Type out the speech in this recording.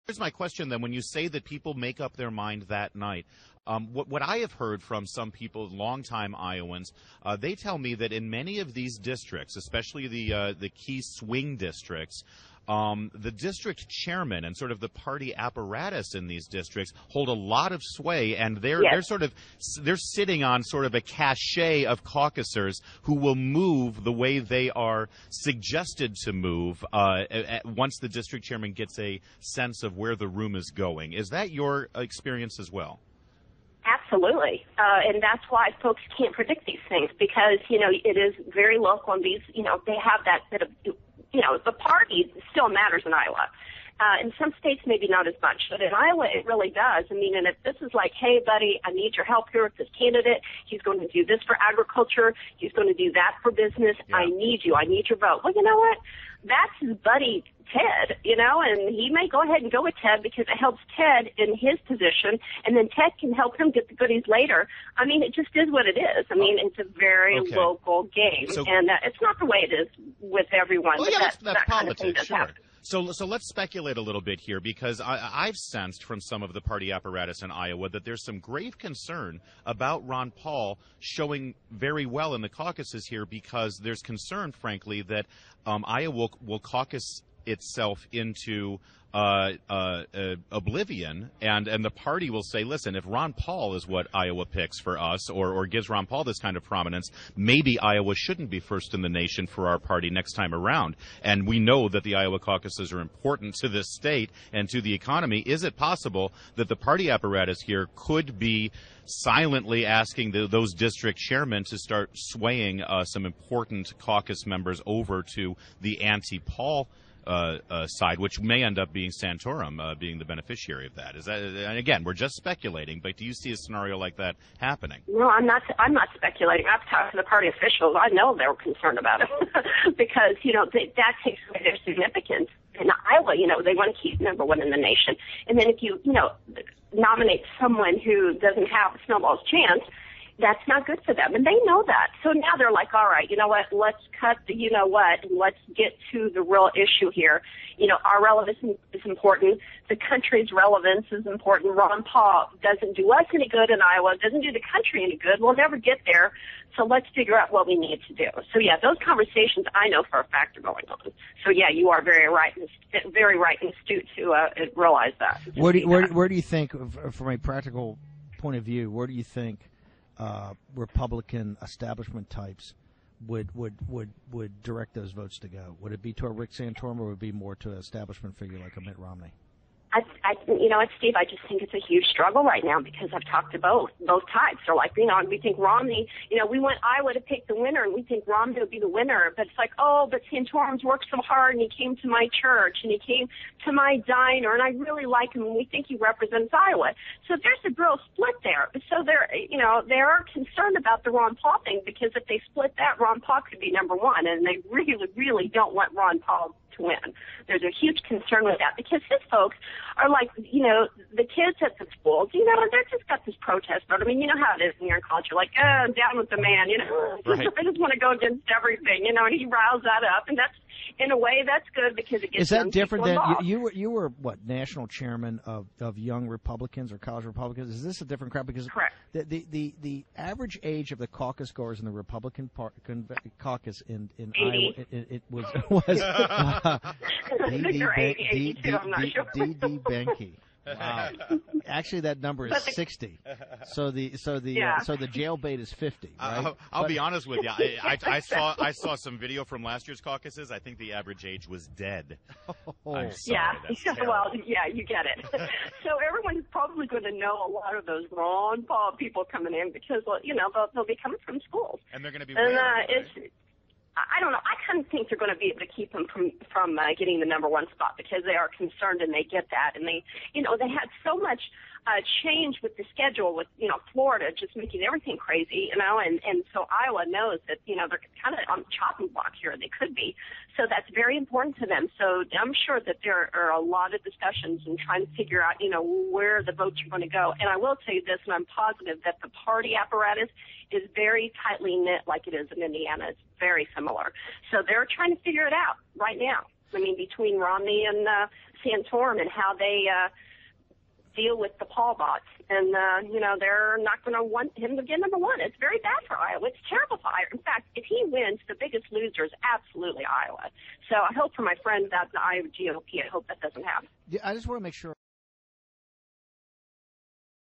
Here's my question then. When you say that people make up their mind that night, what I have heard from some people, longtime Iowans, they tell me that in many of these districts, especially the key swing districts, the district chairman and sort of the party apparatus in these districts hold a lot of sway, and they're sitting on sort of a cachet of caucusers who will move the way they are suggested to move once the district chairman gets a sense of where the room is going. Is that your experience as well? Absolutely. And that's why folks can't predict these things, because, it is very local, and these, they have that bit of, the party still matters in Iowa. In some states, maybe not as much, but in Iowa, it really does. I mean, and if this is like, hey, buddy, I need your help here with this candidate. He's going to do this for agriculture. He's going to do that for business. Yeah. I need you. I need your vote. Well, you know what? That's his buddy, Ted, and he may go ahead and go with Ted because it helps Ted in his position, and then Ted can help him get the goodies later. I mean, it just is what it is. I mean, it's a very local game, and it's not the way it is with everyone. Well, yeah, that's that politics, kind of sure. Happen. So let's speculate a little bit here, because I've sensed from some of the party apparatus in Iowa that there's some grave concern about Ron Paul showing very well in the caucuses here, because there's concern, frankly, that Iowa will caucus itself into oblivion, and the party will say, listen, if Ron Paul is what Iowa picks for us, or gives Ron Paul this kind of prominence, maybe Iowa shouldn't be first in the nation for our party next time around. And we know that the Iowa caucuses are important to this state and to the economy. Is it possible that the party apparatus here could be silently asking those district chairmen to start swaying some important caucus members over to the anti-Paul side, which may end up being Santorum being the beneficiary of that? Is that, and again, we're just speculating, but do you see a scenario like that happening? No, I'm not speculating. I've talked to the party officials. I know they were concerned about it because, that takes away their significance. In Iowa, they want to keep number one in the nation. And then if you, nominate someone who doesn't have a snowball's chance, that's not good for them. And they know that. So now they're like, all right, you know what, let's cut the and let's get to the real issue here. Our relevance is important. The country's relevance is important. Ron Paul doesn't do us any good in Iowa, doesn't do the country any good. We'll never get there. So let's figure out what we need to do. So, yeah, those conversations I know for a fact are going on. So, yeah, you are very right and astute to realize that. Where do you think, from a practical point of view, where do you think Republican establishment types would direct those votes to go? Would it be to a Rick Santorum, or would it be more to an establishment figure like a Mitt Romney? Steve, I just think it's a huge struggle right now, because I've talked to both types. They're like, we think Romney, we want Iowa to pick the winner, and we think Romney would be the winner. But it's like, but Santorum's worked so hard, and he came to my church, and he came to my diner, and I really like him, and we think he represents Iowa. So there's a real split there. So they are concerned about the Ron Paul thing, because if they split that, Ron Paul could be number one, and they really, really don't want Ron Paul to win. There's a huge concern with that, because his folks are like, the kids at the schools, they're just got this protest vote. I mean, you know how it is when you're in college. You're like, I'm down with the man, Right. I just want to go against everything, and he riles that up, and that's, in a way, that's good, because it gets Is that different than involved. you were what, national chairman of young Republicans or college Republicans? Is this a different crowd? Because correct. The average age of the caucus goers in the Republican caucus in 80. Iowa it was Dee Dee Benkie. Wow. Actually, that number is 60. So the jailbait is 50. Right? I'll be honest with you. I saw some video from last year's caucuses. I think the average age was dead. I'm sorry, well, yeah, you get it. So everyone's probably going to know a lot of those Ron Paul people coming in, because they'll be coming from schools, and they're going to be. I don't know. I kind of think they're going to be able to keep him from getting the number one spot, because they are concerned, and they get that. And they had so much change with the schedule, with, Florida just making everything crazy, and so Iowa knows that, they're kind of on the chopping block here. They could be. So that's very important to them. So I'm sure that there are a lot of discussions and trying to figure out, where the votes are going to go. And I will tell you this, and I'm positive that the party apparatus is very tightly knit, like it is in Indiana. It's very similar. So they're trying to figure it out right now. I mean, between Romney and Santorum and how they deal with the Paul bots. And, they're not going to want him to get number one. It's very bad for Iowa. It's terrible for Iowa. In fact, if he wins, the biggest loser is absolutely Iowa. So I hope for my friends at the Iowa GOP, I hope that doesn't happen. Yeah, I just want to make sure